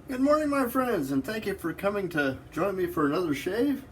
Good morning, my friends, and thank you for coming to join me for another shave.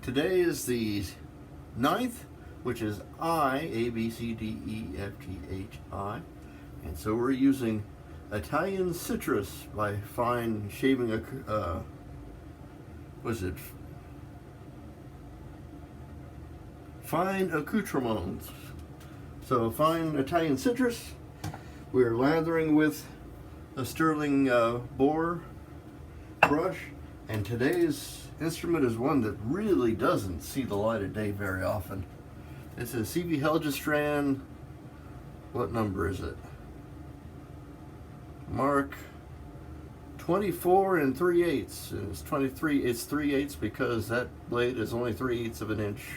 Today is the 9th, which is I, A, B, C, D, E, F, G, H, I. And so we're using Italian Citrus by Fine Shaving, was it? Fine Accoutrements. So Fine Italian Citrus. We're lathering with a sterling bore brush, and today's instrument is one that really doesn't see the light of day very often. It's a CV Heljistrand. What number is it? Mark 24 and 3/8. And it's 23. It's 3/8 because that blade is only 3/8 of an inch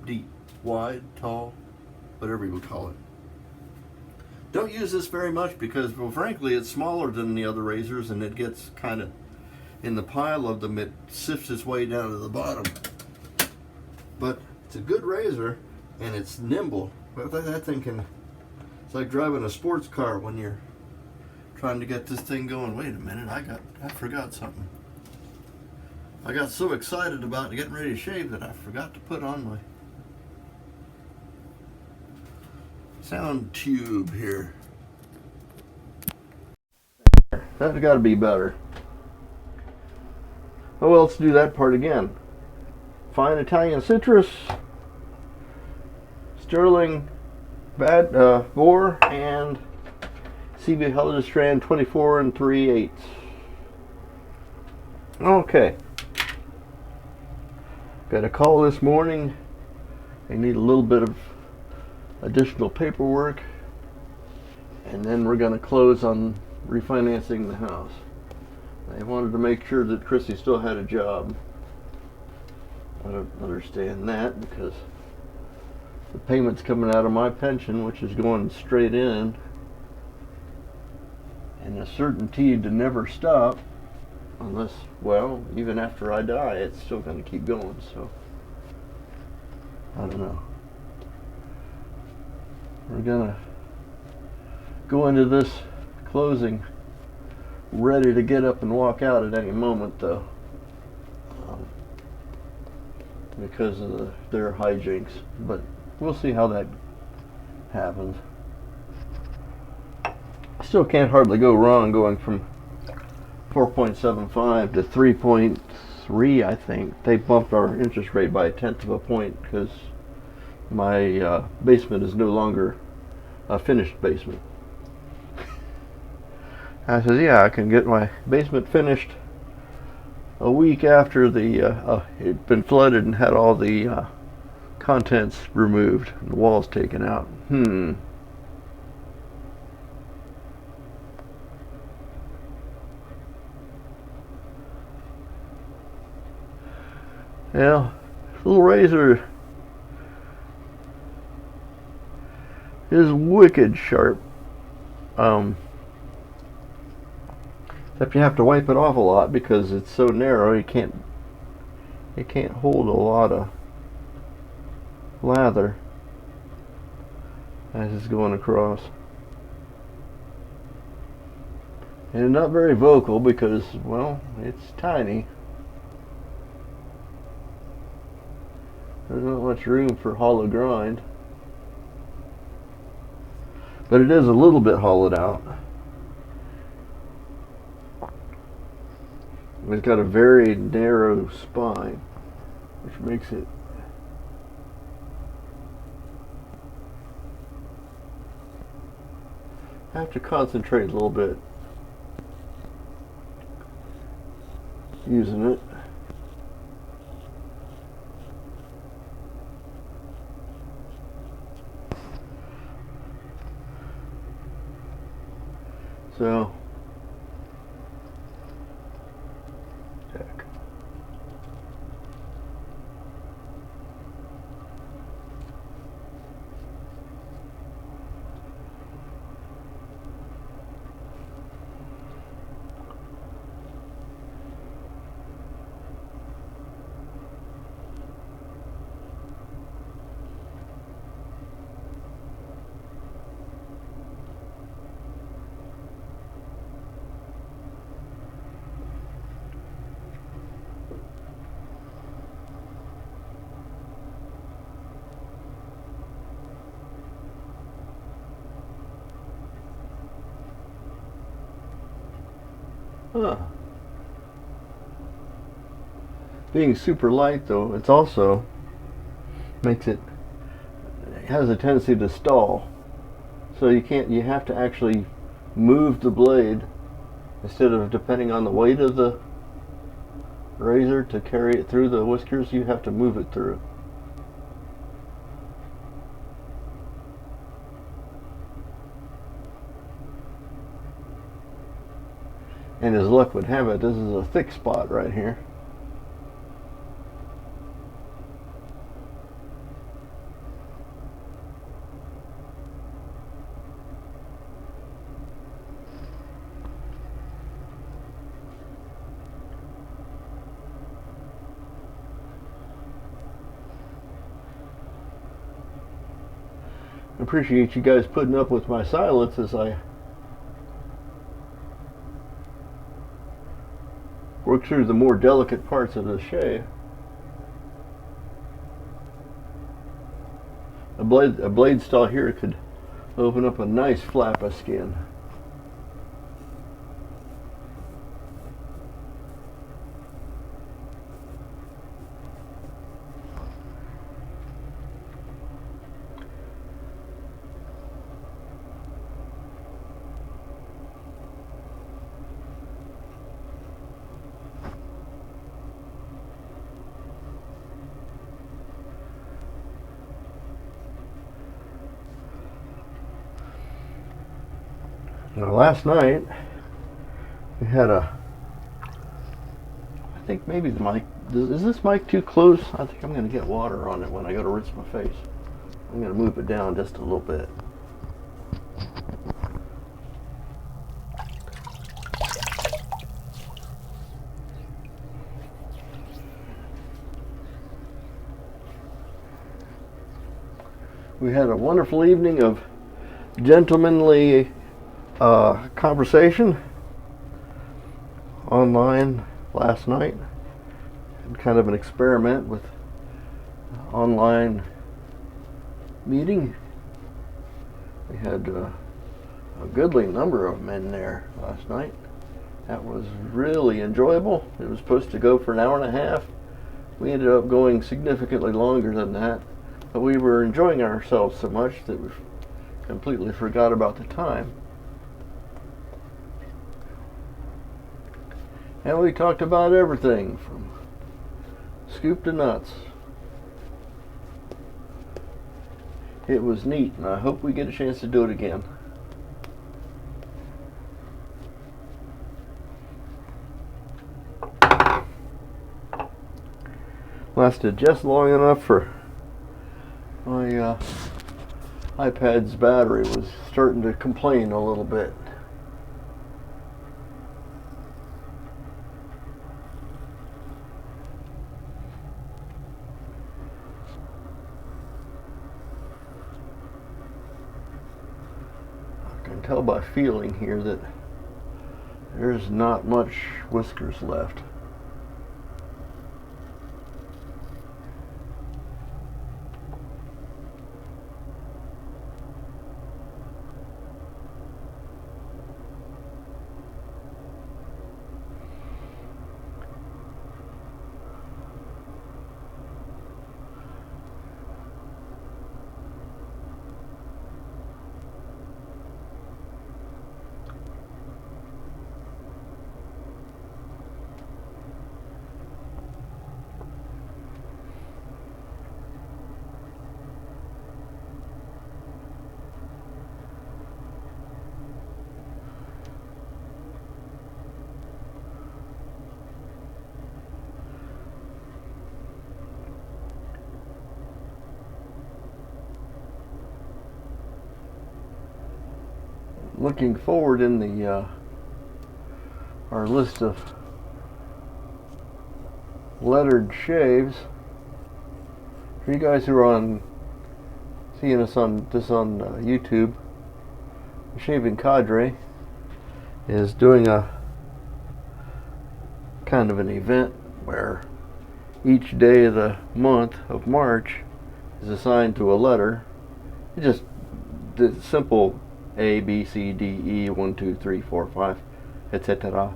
deep, wide, tall, whatever you would call it. Don't use this very much because, well, frankly, it's smaller than the other razors, and it gets kind of in the pile of them. It sifts its way down to the bottom. But it's a good razor, and it's nimble. But that thing can. It's like driving a sports car when you're trying to get this thing going. Wait a minute, I forgot something. I got so excited about getting ready to shave that I forgot to put on my sound tube here. That's got to be better. Oh well, let's do that part again. Fine Italian Citrus, sterling bore, and CV Heljistrand 24 and 3/8. Okay. Got a call this morning. I need a little bit of additional paperwork, and then we're going to close on refinancing the house. I wanted to make sure that Chrissy still had a job. I don't understand that because the payment's coming out of my pension, which is going straight in, and the certainty to never stop unless, well, even after I die, it's still going to keep going. So I don't know. We're gonna go into this closing ready to get up and walk out at any moment, though, because of their hijinks. But we'll see how that happens. Still can't hardly go wrong going from 4.75 to 3.3. I think they bumped our interest rate by 1/10 of a point because my basement is no longer a finished basement. I says, yeah, I can get my basement finished a week after it'd been flooded and had all the contents removed and the walls taken out. Yeah, this little razor is wicked sharp. Except you have to wipe it off a lot because it's so narrow. It can't hold a lot of lather as it's going across. And not very vocal because, well, it's tiny. There's not much room for hollow grind. But it is a little bit hollowed out. It's got a very narrow spine, which makes it have to concentrate a little bit using it. So, check. Huh. Being super light though, it's also makes it has a tendency to stall. So you have to actually move the blade instead of depending on the weight of the razor to carry it through the whiskers. You have to move it through. And as luck would have it, this is a thick spot right here. I appreciate you guys putting up with my silence as I work through the more delicate parts of the shave. A blade style here could open up a nice flap of skin. Now, last night we had I think maybe the mic, is this mic too close? I think I'm going to get water on it when I go to rinse my face. I'm going to move it down just a little bit. We had a wonderful evening of gentlemanly conversation online last night. Kind of an experiment with online meeting. We had a goodly number of men there last night. That was really enjoyable. It was supposed to go for an hour and a half. We ended up going significantly longer than that, but we were enjoying ourselves so much that we completely forgot about the time. And we talked about everything from scoop to nuts. It was neat, and I hope we get a chance to do it again. Lasted just long enough for my iPad's battery was starting to complain a little bit. I can tell by feeling here that there's not much whiskers left. Looking forward in the our list of lettered shaves. For you guys who are seeing us on YouTube, Shaving Cadre is doing a kind of an event where each day of the month of March is assigned to a letter. It's just the simple A, B, C, D, E, 1, 2, 3, 4, 5, etc.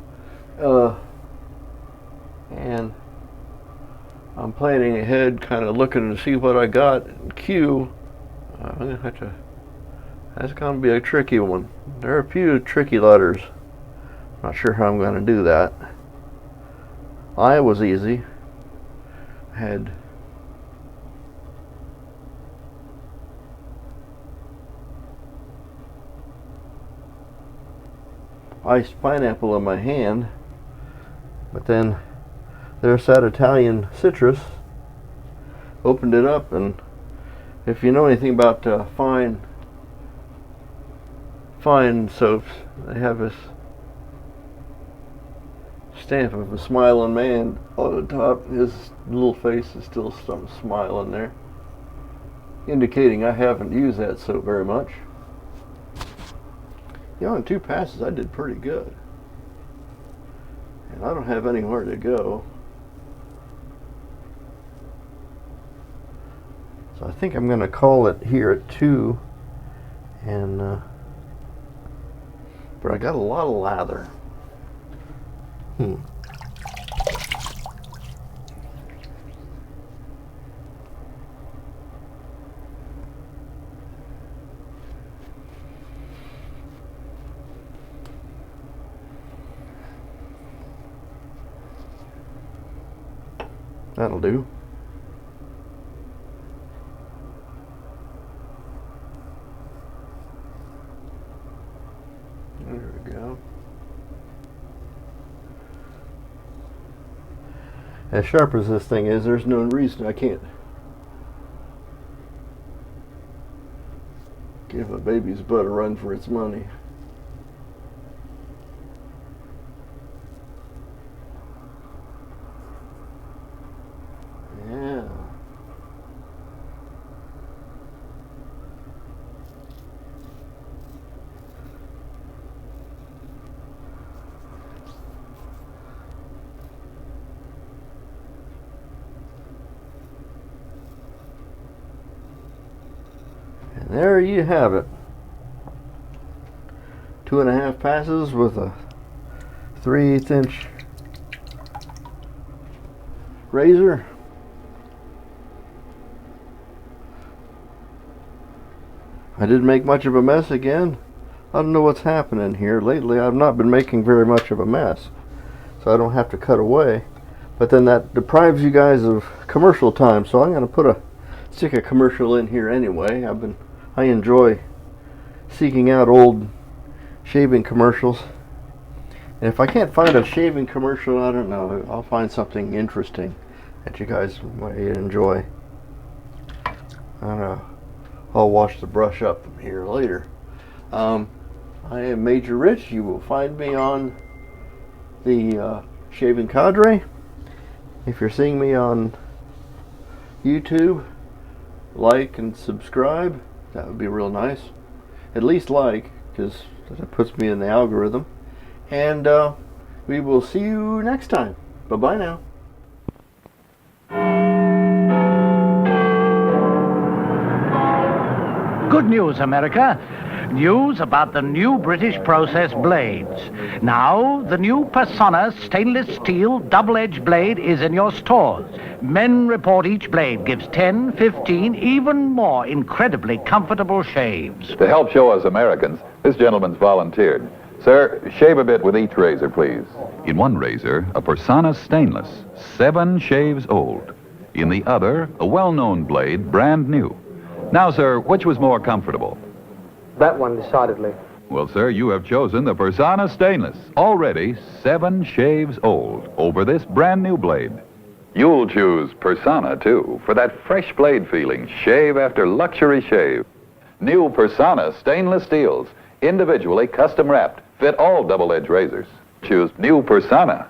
And I'm planning ahead, kind of looking to see what I got in queue. I'm gonna have to. That's gonna be a tricky one. There are a few tricky letters. Not sure how I'm gonna do that. I was easy. Had iced pineapple in my hand, but then there's that Italian citrus. Opened it up, and if you know anything about fine soaps, they have this stamp of a smiling man on the top. His little face is still smiling there, indicating I haven't used that soap very much. You know, in 2 passes I did pretty good. And I don't have anywhere to go. So I think I'm going to call it here at 2. And but I got a lot of lather. That'll do. There we go. As sharp as this thing is, there's no reason I can't give a baby's butt a run for its money. Yeah. And there you have it. 2.5 passes with a 3/8 inch razor. I didn't make much of a mess again. I don't know what's happening here. Lately I've not been making very much of a mess, so I don't have to cut away. But then that deprives you guys of commercial time, so I'm going to stick a commercial in here anyway. I enjoy seeking out old shaving commercials. And if I can't find a shaving commercial, I don't know, I'll find something interesting that you guys might enjoy. I don't know. I'll wash the brush up here later. I am Major Rich. You will find me on the Shaving Cadre. If you're seeing me on YouTube, like and subscribe. That would be real nice. At least like, because that puts me in the algorithm. And we will see you next time. Bye-bye now. Good news, America. News about the new British process blades. Now, the new Persona stainless steel double-edged blade is in your stores. Men report each blade gives 10, 15, even more incredibly comfortable shaves. To help show us Americans, this gentleman's volunteered. Sir, shave a bit with each razor, please. In one razor, a Persona stainless, 7 shaves old. In the other, a well-known blade, brand new. Now, sir, which was more comfortable? That one, decidedly. Well, sir, you have chosen the Persona stainless, already 7 shaves old, over this brand new blade. You'll choose Persona, too, for that fresh blade feeling, shave after luxury shave. New Persona stainless steels, individually custom wrapped, fit all double-edged razors. Choose new Persona.